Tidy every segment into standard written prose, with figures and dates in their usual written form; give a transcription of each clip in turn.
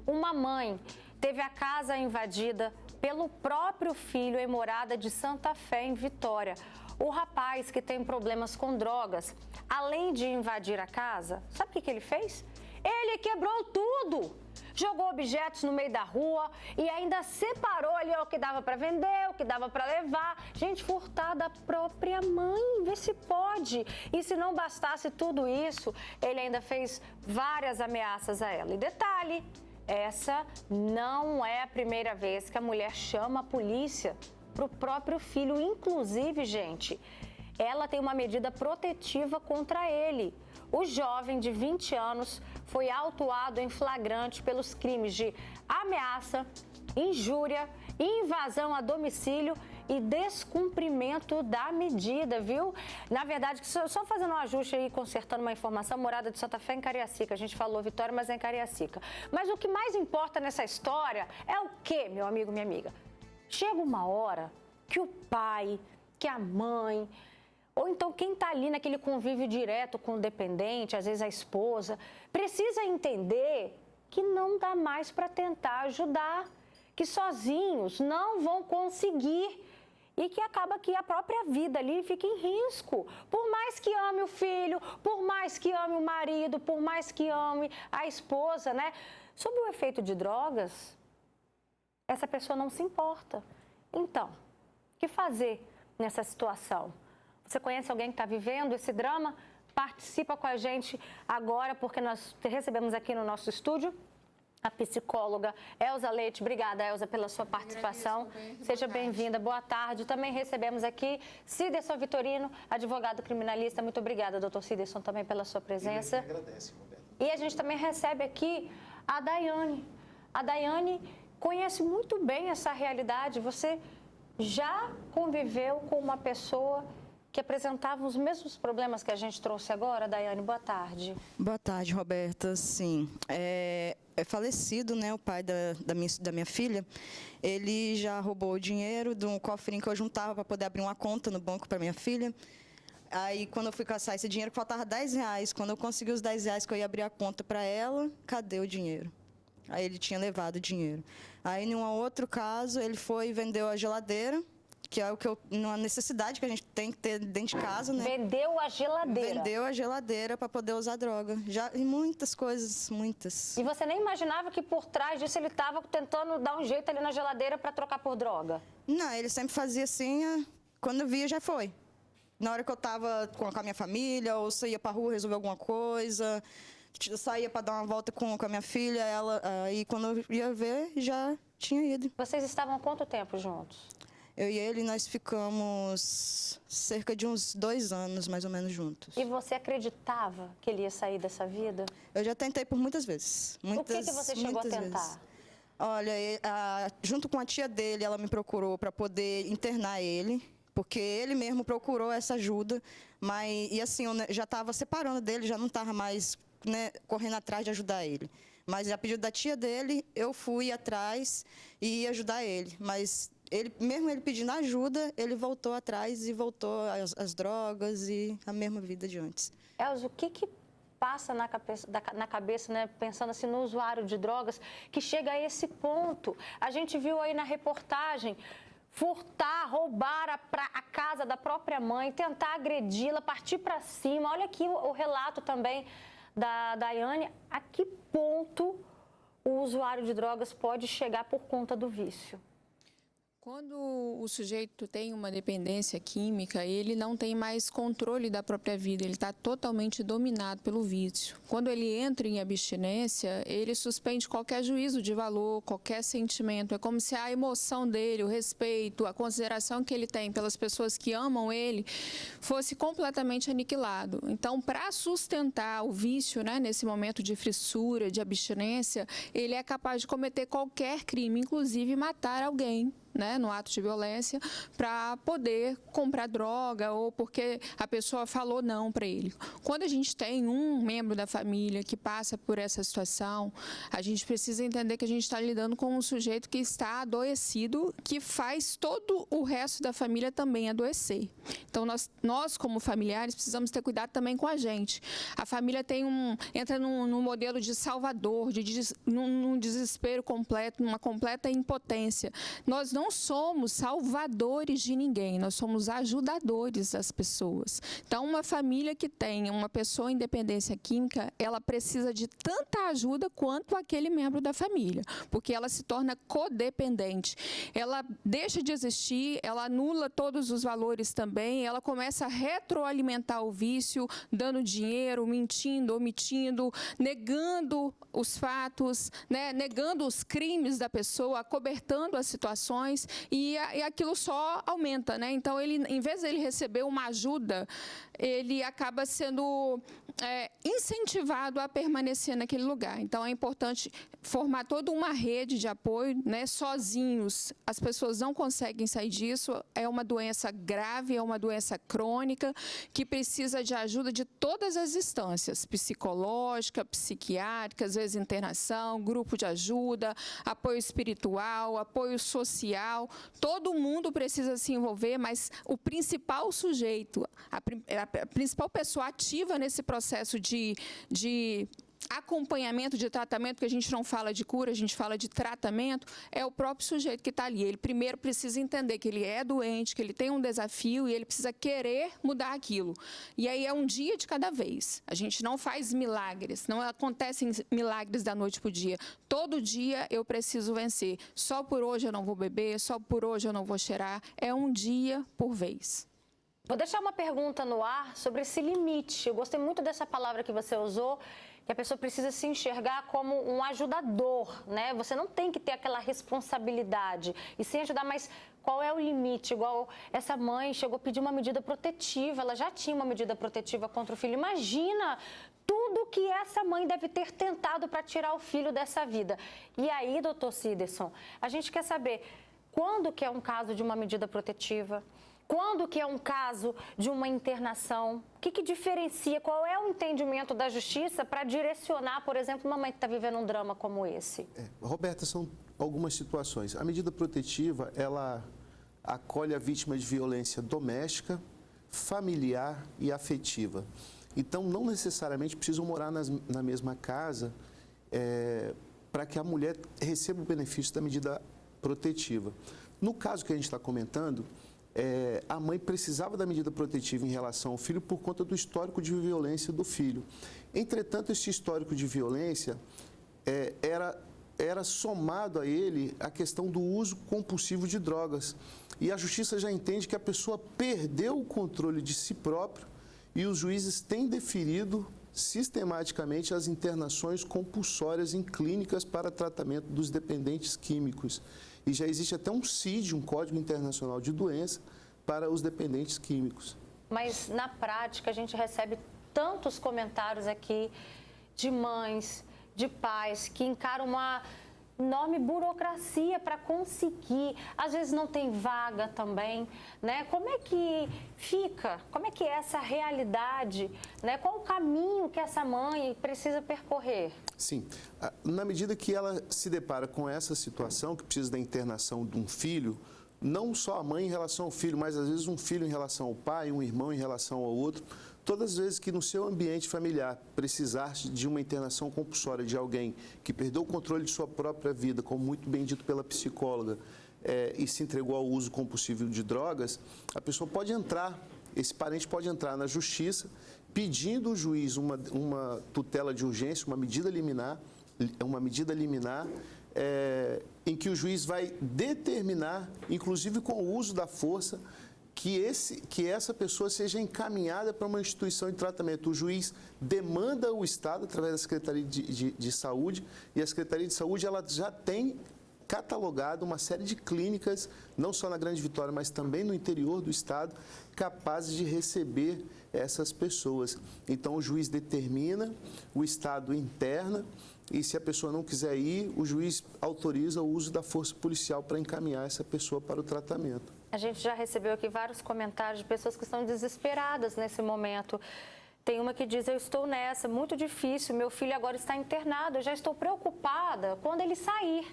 Uma mãe teve a casa invadida pelo próprio filho em Morada de Santa Fé, em Vitória. O rapaz, que tem problemas com drogas, além de invadir a casa, sabe o que ele fez? Ele quebrou tudo! Jogou objetos no meio da rua e ainda separou ali o que dava para vender, o que dava para levar. Gente, furtar da própria mãe, vê se pode. E se não bastasse tudo isso, ele ainda fez várias ameaças a ela. E detalhe, essa não é a primeira vez que a mulher chama a polícia para o próprio filho. Inclusive, gente, ela tem uma medida protetiva contra ele. O jovem de 20 anos foi autuado em flagrante pelos crimes de ameaça, injúria, invasão a domicílio e descumprimento da medida, viu? Na verdade, só fazendo um ajuste aí, consertando uma informação, Morada de Santa Fé em Cariacica. A gente falou Vitória, mas é em Cariacica. Mas o que mais importa nessa história é o quê, meu amigo, minha amiga? Chega uma hora que o pai, que a mãe, ou então quem está ali naquele convívio direto com o dependente, às vezes a esposa, precisa entender que não dá mais para tentar ajudar, que sozinhos não vão conseguir e que acaba que a própria vida ali fica em risco. Por mais que ame o filho, por mais que ame o marido, por mais que ame a esposa, né? Sob o efeito de drogas, essa pessoa não se importa. Então, o que fazer nessa situação? Você conhece alguém que está vivendo esse drama? Participa com a gente agora, porque nós recebemos aqui no nosso estúdio a psicóloga Elza Leite. Obrigada, Elza, pela sua participação. Seja bem-vinda. Boa tarde. Também recebemos aqui Ciderson Vitorino, advogado criminalista. Muito obrigada, doutor Ciderson, também pela sua presença. Eu agradeço, Roberto. E a gente também recebe aqui a Daiane. A Daiane conhece muito bem essa realidade. Você já conviveu com uma pessoa que apresentavam os mesmos problemas que a gente trouxe agora? Daiane, boa tarde. Boa tarde, Roberta. Sim, é falecido, né, o pai da minha filha. Ele já roubou o dinheiro de um cofrinho que eu juntava para poder abrir uma conta no banco para minha filha. Aí, quando eu fui caçar esse dinheiro, faltava R$10. Quando eu consegui os R$10 que eu ia abrir a conta para ela, cadê o dinheiro? Aí ele tinha levado o dinheiro. Aí, em um outro caso, ele foi e vendeu a geladeira, que é uma necessidade que a gente tem que ter dentro de casa, né? Vendeu a geladeira. Vendeu a geladeira para poder usar droga. Já, e muitas coisas, muitas. E você nem imaginava que por trás disso ele estava tentando dar um jeito ali na geladeira para trocar por droga? Não, ele sempre fazia assim, quando eu via já foi. Na hora que eu estava com a minha família, ou saía para a rua resolver alguma coisa, saía para dar uma volta com a minha filha, aí quando eu ia ver, já tinha ido. Vocês estavam há quanto tempo juntos? Eu e ele, nós ficamos cerca de uns 2 anos, mais ou menos, juntos. E você acreditava que ele ia sair dessa vida? Eu já tentei por muitas vezes. O que você chegou a tentar? Vezes. Olha, junto com a tia dele, ela me procurou para poder internar ele, porque ele mesmo procurou essa ajuda. E assim, eu já estava separando dele, já não estava mais, né, correndo atrás de ajudar ele. Mas a pedido da tia dele, eu fui atrás e ia ajudar ele. Mas mesmo ele pedindo ajuda, ele voltou atrás e voltou às drogas e a mesma vida de antes. Elza, o que passa na cabeça, né, pensando assim no usuário de drogas, que chega a esse ponto? A gente viu aí na reportagem furtar, roubar a casa da própria mãe, tentar agredi-la, partir para cima. Olha aqui o relato também da Daiane. A que ponto o usuário de drogas pode chegar por conta do vício? Quando o sujeito tem uma dependência química, ele não tem mais controle da própria vida, ele está totalmente dominado pelo vício. Quando ele entra em abstinência, ele suspende qualquer juízo de valor, qualquer sentimento. É como se a emoção dele, o respeito, a consideração que ele tem pelas pessoas que amam ele, fosse completamente aniquilado. Então, para sustentar o vício, né, nesse momento de frissura, de abstinência, ele é capaz de cometer qualquer crime, inclusive matar alguém, né, no ato de violência, para poder comprar droga ou porque a pessoa falou não para ele. Quando a gente tem um membro da família que passa por essa situação, a gente precisa entender que a gente está lidando com um sujeito que está adoecido, que faz todo o resto da família também adoecer. Então, nós como familiares, precisamos ter cuidado também com a gente. A família entra num modelo de salvador, num desespero completo, numa completa impotência. Nós não somos salvadores de ninguém, nós somos ajudadores das pessoas. Então, uma família que tem uma pessoa em dependência química, ela precisa de tanta ajuda quanto aquele membro da família, porque ela se torna codependente. Ela deixa de existir, ela anula todos os valores também, ela começa a retroalimentar o vício, dando dinheiro, mentindo, omitindo, negando os fatos, né, negando os crimes da pessoa, acobertando as situações e aquilo só aumenta, né? Então, em vez de ele receber uma ajuda, ele acaba sendo incentivado a permanecer naquele lugar. Então, é importante formar toda uma rede de apoio, né? Sozinhos, as pessoas não conseguem sair disso, é uma doença grave, é uma doença crônica, que precisa de ajuda de todas as instâncias, psicológica, psiquiátrica, às vezes internação, grupo de ajuda, apoio espiritual, apoio social, todo mundo precisa se envolver, mas o principal sujeito, a principal pessoa ativa nesse processo de acompanhamento, de tratamento, que a gente não fala de cura, a gente fala de tratamento, é o próprio sujeito que está ali. Ele primeiro precisa entender que ele é doente, que ele tem um desafio e ele precisa querer mudar aquilo. E aí é um dia de cada vez. A gente não faz milagres, não acontecem milagres da noite para o dia. Todo dia eu preciso vencer. Só por hoje eu não vou beber, só por hoje eu não vou cheirar. É um dia por vez. Vou deixar uma pergunta no ar sobre esse limite. Eu gostei muito dessa palavra que você usou, que a pessoa precisa se enxergar como um ajudador, né? Você não tem que ter aquela responsabilidade e sem ajudar, mas qual é o limite? Igual essa mãe chegou a pedir uma medida protetiva, ela já tinha uma medida protetiva contra o filho. Imagina tudo que essa mãe deve ter tentado para tirar o filho dessa vida. E aí, doutor Ciderson, a gente quer saber quando que é um caso de uma medida protetiva, quando que é um caso de uma internação? O que diferencia? Qual é o entendimento da justiça para direcionar, por exemplo, uma mãe que está vivendo um drama como esse? Roberta, são algumas situações. A medida protetiva, ela acolhe a vítima de violência doméstica, familiar e afetiva. Então, não necessariamente precisam morar na mesma casa para que a mulher receba o benefício da medida protetiva. No caso que a gente está comentando, a mãe precisava da medida protetiva em relação ao filho por conta do histórico de violência do filho. Entretanto, esse histórico de violência era somado a ele a questão do uso compulsivo de drogas. E a justiça já entende que a pessoa perdeu o controle de si próprio e os juízes têm deferido sistematicamente as internações compulsórias em clínicas para tratamento dos dependentes químicos. E já existe até um CID, um Código Internacional de Doença, para os dependentes químicos. Mas, na prática, a gente recebe tantos comentários aqui de mães, de pais, que encaram uma enorme burocracia para conseguir. Às vezes não tem vaga também, né? Como é que fica? Como é que é essa realidade? Né? Qual o caminho que essa mãe precisa percorrer? Sim. Na medida que ela se depara com essa situação, que precisa da internação de um filho, não só a mãe em relação ao filho, mas às vezes um filho em relação ao pai, um irmão em relação ao outro, todas as vezes que no seu ambiente familiar precisar de uma internação compulsória de alguém que perdeu o controle de sua própria vida, como muito bem dito pela psicóloga, e se entregou ao uso compulsivo de drogas, a pessoa pode entrar, esse parente pode entrar na justiça pedindo ao juiz uma tutela de urgência, uma medida liminar, em que o juiz vai determinar, inclusive com o uso da força, que essa pessoa seja encaminhada para uma instituição de tratamento. O juiz demanda o Estado, através da Secretaria de Saúde, e a Secretaria de Saúde ela já tem catalogado uma série de clínicas, não só na Grande Vitória, mas também no interior do Estado, capazes de receber essas pessoas. Então, o juiz determina, o Estado interna, e se a pessoa não quiser ir, o juiz autoriza o uso da força policial para encaminhar essa pessoa para o tratamento. A gente já recebeu aqui vários comentários de pessoas que estão desesperadas nesse momento. Tem uma que diz, eu estou nessa, muito difícil, meu filho agora está internado, eu já estou preocupada quando ele sair.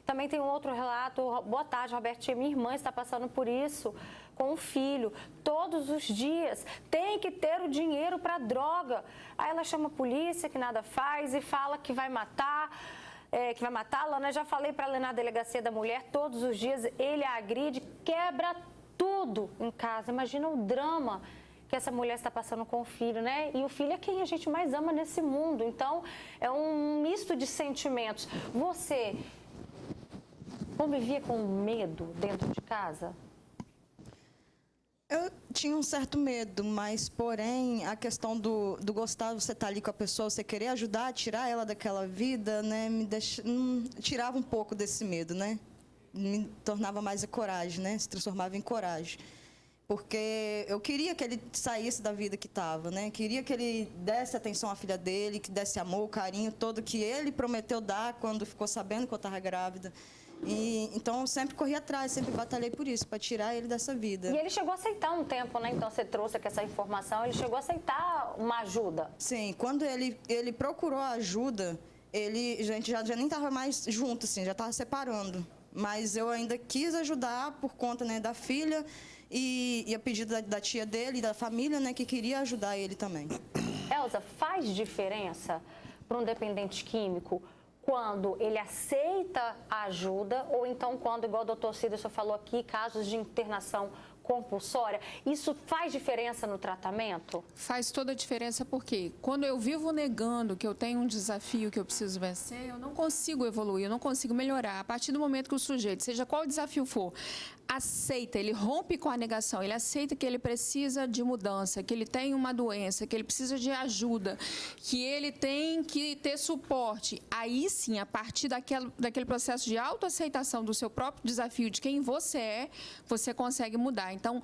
Também tem um outro relato, boa tarde, Robertinha, minha irmã está passando por isso com o filho, todos os dias, tem que ter o dinheiro para droga. Aí ela chama a polícia, que nada faz, e fala que vai matá-la, né? Já falei para ela na delegacia da mulher, todos os dias ele a agride, quebra tudo em casa. Imagina o drama que essa mulher está passando com o filho, né? E o filho é quem a gente mais ama nesse mundo. Então, é um misto de sentimentos. Você convivia com medo dentro de casa? Eu tinha um certo medo, mas, porém, a questão do gostar, você estar ali com a pessoa, você querer ajudar, tirar ela daquela vida, né, tirava um pouco desse medo, né? Me tornava mais a coragem, né? Se transformava em coragem. Porque eu queria que ele saísse da vida que estava, né? Queria que ele desse atenção à filha dele, que desse amor, carinho todo que ele prometeu dar quando ficou sabendo que eu estava grávida. Então, eu sempre corri atrás, sempre batalhei por isso, para tirar ele dessa vida. E ele chegou a aceitar um tempo, né? Então, você trouxe aqui essa informação, ele chegou a aceitar uma ajuda? Sim, quando ele procurou ajuda, a gente já nem estava mais junto, assim, já estava separando. Mas eu ainda quis ajudar por conta, né, da filha e a pedido da tia dele e da família, né, que queria ajudar ele também. Elza, faz diferença para um dependente químico quando ele aceita a ajuda ou então quando, igual o doutor Ciderson falou aqui, casos de internação compulsória, isso faz diferença no tratamento? Faz toda a diferença porque quando eu vivo negando que eu tenho um desafio que eu preciso vencer, eu não consigo evoluir, eu não consigo melhorar. A partir do momento que o sujeito, seja qual o desafio for, aceita, ele rompe com a negação, ele aceita que ele precisa de mudança, que ele tem uma doença, que ele precisa de ajuda, que ele tem que ter suporte. Aí sim, a partir daquele processo de autoaceitação do seu próprio desafio, de quem você é, você consegue mudar. Então,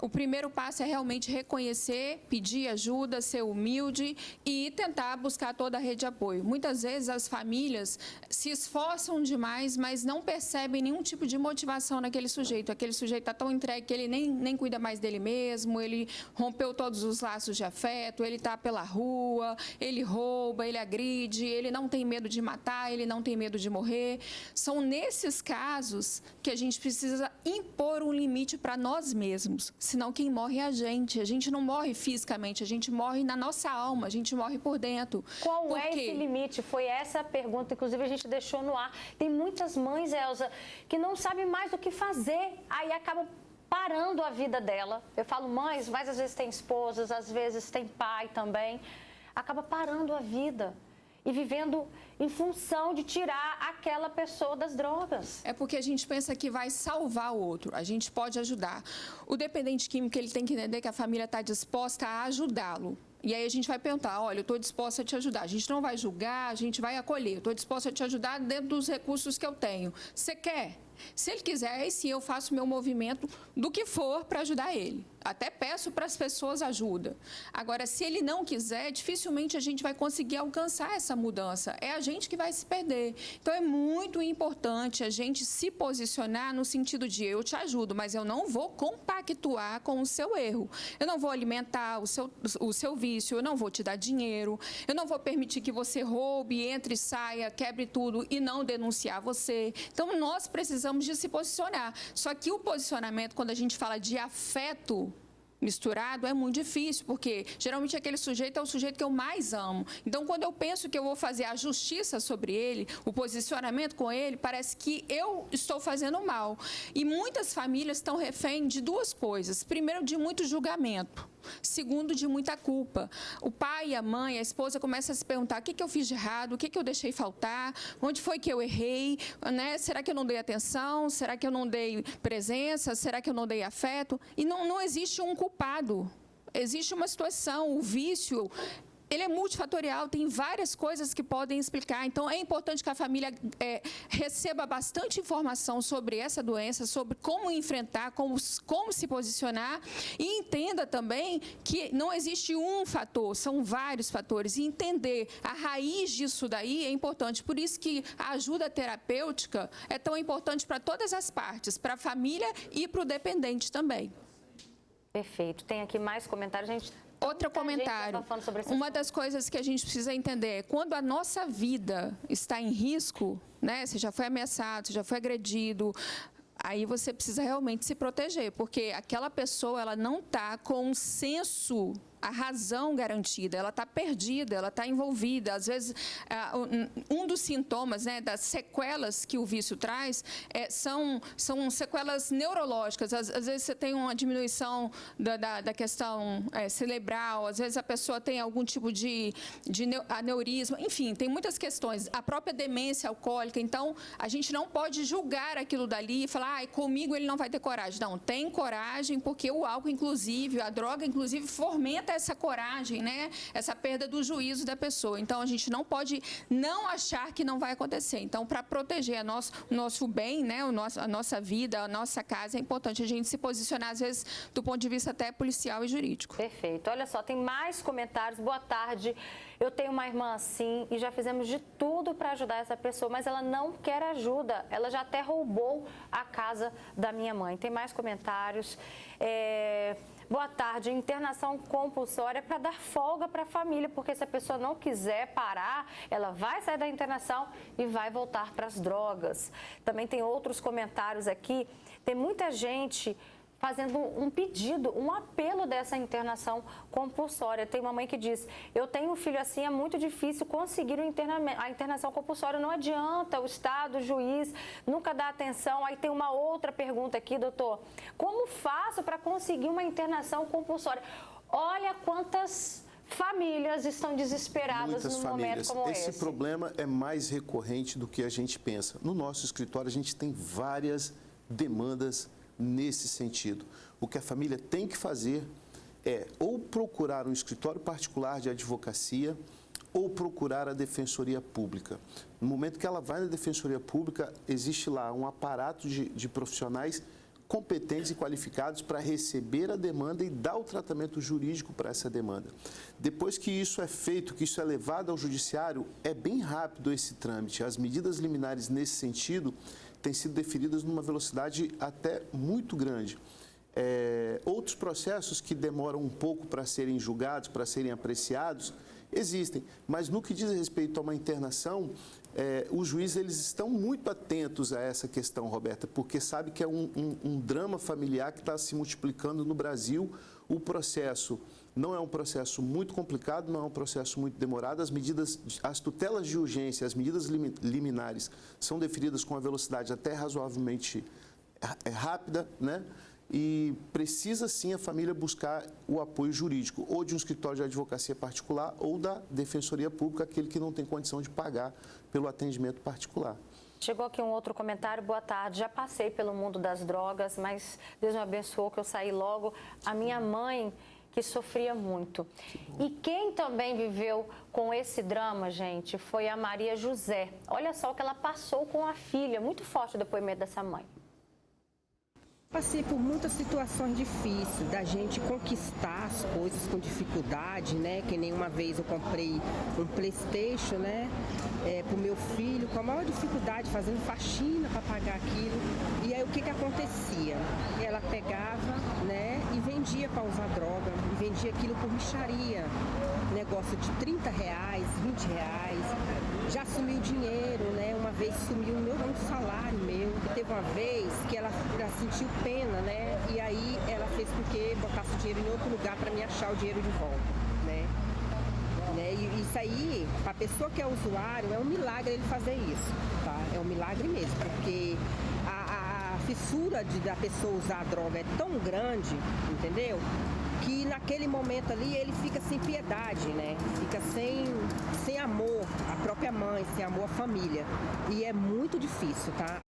o primeiro passo é realmente reconhecer, pedir ajuda, ser humilde e tentar buscar toda a rede de apoio. Muitas vezes as famílias se esforçam demais, mas não percebem nenhum tipo de motivação naquele sujeito. Aquele sujeito está tão entregue que ele nem cuida mais dele mesmo, ele rompeu todos os laços de afeto, ele está pela rua, ele rouba, ele agride, ele não tem medo de matar, ele não tem medo de morrer. São nesses casos que a gente precisa impor um limite para nós mesmos, senão quem morre é a gente. A gente não morre fisicamente, a gente morre na nossa alma, a gente morre por dentro. Qual é esse limite? Foi essa a pergunta, inclusive a gente deixou no ar. Tem muitas mães, Elza, que não sabem mais o que fazer, aí acabam parando a vida dela. Eu falo mães, mas às vezes tem esposas, às vezes tem pai também. Acaba parando a vida e vivendo em função de tirar aquela pessoa das drogas. É porque a gente pensa que vai salvar o outro, a gente pode ajudar. O dependente químico, ele tem que entender que a família está disposta a ajudá-lo. E aí a gente vai perguntar, olha, eu estou disposta a te ajudar. A gente não vai julgar, a gente vai acolher. Eu estou disposta a te ajudar dentro dos recursos que eu tenho. Você quer? Se ele quiser, aí sim eu faço meu movimento do que for para ajudar ele. Até peço para as pessoas ajuda. Agora, se ele não quiser, dificilmente a gente vai conseguir alcançar essa mudança. É a gente que vai se perder. Então, é muito importante a gente se posicionar no sentido de eu te ajudo, mas eu não vou compactuar com o seu erro. Eu não vou alimentar o seu vício, eu não vou te dar dinheiro, eu não vou permitir que você roube, entre e saia, quebre tudo e não denunciar você. Então, nós precisamos de se posicionar. Só que o posicionamento, quando a gente fala de afeto misturado, é muito difícil, porque geralmente aquele sujeito é o sujeito que eu mais amo. Então, quando eu penso que eu vou fazer a justiça sobre ele, o posicionamento com ele, parece que eu estou fazendo mal. E muitas famílias estão refém de duas coisas. Primeiro, de muito julgamento. Segundo, de muita culpa. O pai, a mãe, a esposa começam a se perguntar: o que eu fiz de errado? O que eu deixei faltar? Onde foi que eu errei? Né? Será que eu não dei atenção? Será que eu não dei presença? Será que eu não dei afeto? E não existe um culpado. Existe uma situação, o vício ele é multifatorial, tem várias coisas que podem explicar. Então, é importante que a família receba bastante informação sobre essa doença, sobre como enfrentar, como se posicionar, e entenda também que não existe um fator, são vários fatores. E entender a raiz disso daí é importante. Por isso que a ajuda terapêutica é tão importante para todas as partes, para a família e para o dependente também. Perfeito. Tem aqui mais comentários, gente. Outro comentário, uma das coisas que a gente precisa entender é quando a nossa vida está em risco, né? Você já foi ameaçado, você já foi agredido, aí você precisa realmente se proteger, porque aquela pessoa ela não está com um senso, a razão garantida, ela está perdida, ela está envolvida. Às vezes, um dos sintomas, né, das sequelas que o vício traz são sequelas neurológicas. Às vezes você tem uma diminuição da questão cerebral, às vezes a pessoa tem algum tipo de aneurisma, enfim, tem muitas questões. A própria demência alcoólica, então, a gente não pode julgar aquilo dali e falar, comigo ele não vai ter coragem. Não, tem coragem, porque o álcool, inclusive, a droga, inclusive, fomenta essa coragem, né? Essa perda do juízo da pessoa. Então, a gente não pode não achar que não vai acontecer. Então, para proteger o nosso bem, né? A nossa vida, a nossa casa, é importante a gente se posicionar, às vezes, do ponto de vista até policial e jurídico. Perfeito. Olha só, tem mais comentários. Boa tarde. Eu tenho uma irmã assim e já fizemos de tudo para ajudar essa pessoa, mas ela não quer ajuda. Ela já até roubou a casa da minha mãe. Tem mais comentários. Boa tarde. Internação compulsória é para dar folga para a família, porque se a pessoa não quiser parar, ela vai sair da internação e vai voltar para as drogas. Também tem outros comentários aqui. Tem muita gente fazendo um pedido, um apelo dessa internação compulsória. Tem uma mãe que diz, eu tenho um filho assim, é muito difícil conseguir a internação compulsória, não adianta, o Estado, o juiz, nunca dá atenção. Aí tem uma outra pergunta aqui, doutor, como faço para conseguir uma internação compulsória? Olha quantas famílias estão desesperadas num momento como esse. Esse problema é mais recorrente do que a gente pensa. No nosso escritório, a gente tem várias demandas nesse sentido. O que a família tem que fazer é ou procurar um escritório particular de advocacia ou procurar a Defensoria Pública. No momento que ela vai na Defensoria Pública, existe lá um aparato de profissionais competentes e qualificados para receber a demanda e dar o tratamento jurídico para essa demanda. Depois que isso é feito, que isso é levado ao judiciário, é bem rápido esse trâmite. As medidas liminares nesse sentido têm sido deferidas numa velocidade até muito grande. Outros processos que demoram um pouco para serem julgados, para serem apreciados, existem. Mas no que diz respeito a uma internação, os juízes eles estão muito atentos a essa questão, Roberta, porque sabe que é um drama familiar que está se multiplicando no Brasil. O processo não é um processo muito complicado, não é um processo muito demorado. As tutelas de urgência, as medidas liminares são deferidas com uma velocidade até razoavelmente rápida, né? E precisa sim a família buscar o apoio jurídico, ou de um escritório de advocacia particular, ou da Defensoria Pública, aquele que não tem condição de pagar pelo atendimento particular. Chegou aqui um outro comentário. Boa tarde. Já passei pelo mundo das drogas, mas Deus me abençoou que eu saí logo. A minha mãe, que sofria muito. E quem também viveu com esse drama, gente, foi a Maria José. Olha só o que ela passou com a filha. Muito forte o depoimento dessa mãe. Passei por muitas situações difíceis, da gente conquistar as coisas com dificuldade, né? Que nem uma vez eu comprei um PlayStation, né? Pro meu filho, com a maior dificuldade, fazendo faxina para pagar aquilo. E aí o que acontecia? Ela pegava, né? E vendia para usar droga, e vendia aquilo por mixaria. Negócio de R$30, R$20. Já sumiu dinheiro, né? Uma vez sumiu um salário meu. E teve uma vez que ela sentiu pena, né? E aí ela fez com que botasse o dinheiro em outro lugar para me achar o dinheiro de volta, né? E isso aí, para a pessoa que é usuário, é um milagre ele fazer isso, tá? É um milagre mesmo, porque a fissura da pessoa usar a droga é tão grande, entendeu? Que naquele momento ali ele fica sem piedade, né? Fica sem amor à própria mãe, sem amor à família. E é muito difícil, tá?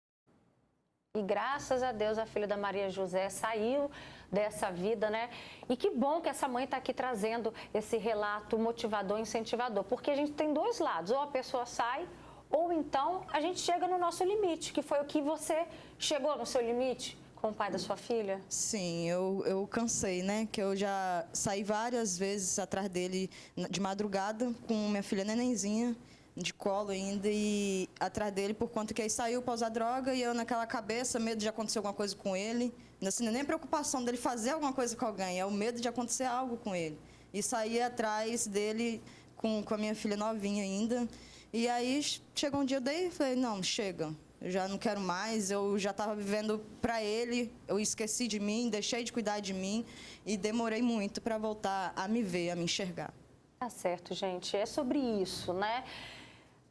E graças a Deus a filha da Maria José saiu dessa vida, né? E que bom que essa mãe está aqui trazendo esse relato motivador, incentivador, porque a gente tem dois lados, ou a pessoa sai, ou então a gente chega no nosso limite, que foi o que você chegou no seu limite com o pai da sua filha? Sim, eu cansei, né? Que eu já saí várias vezes atrás dele de madrugada com minha filha nenenzinha, de colo ainda, e atrás dele por conta que aí saiu para usar droga e eu naquela cabeça, medo de acontecer alguma coisa com ele. Assim, não é nem preocupação dele fazer alguma coisa com alguém, é o medo de acontecer algo com ele. E saí atrás dele com a minha filha novinha ainda. E aí chegou um dia, eu falei, não, chega. Eu já não quero mais, eu já estava vivendo para ele, eu esqueci de mim, deixei de cuidar de mim e demorei muito para voltar a me ver, a me enxergar. Tá certo, gente, é sobre isso, né?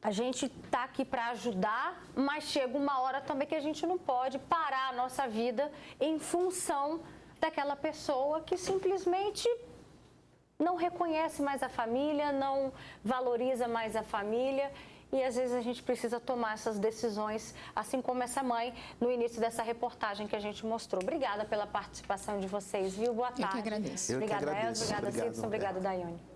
A gente tá aqui para ajudar, mas chega uma hora também que a gente não pode parar a nossa vida em função daquela pessoa que simplesmente não reconhece mais a família, não valoriza mais a família. E às vezes a gente precisa tomar essas decisões, assim como essa mãe no início dessa reportagem que a gente mostrou. Obrigada pela participação de vocês, viu? Boa tarde. Eu que agradeço. Obrigada, Eu que agradeço. Elza. Obrigada, Obrigado, Cílio. Obrigada, Daiane.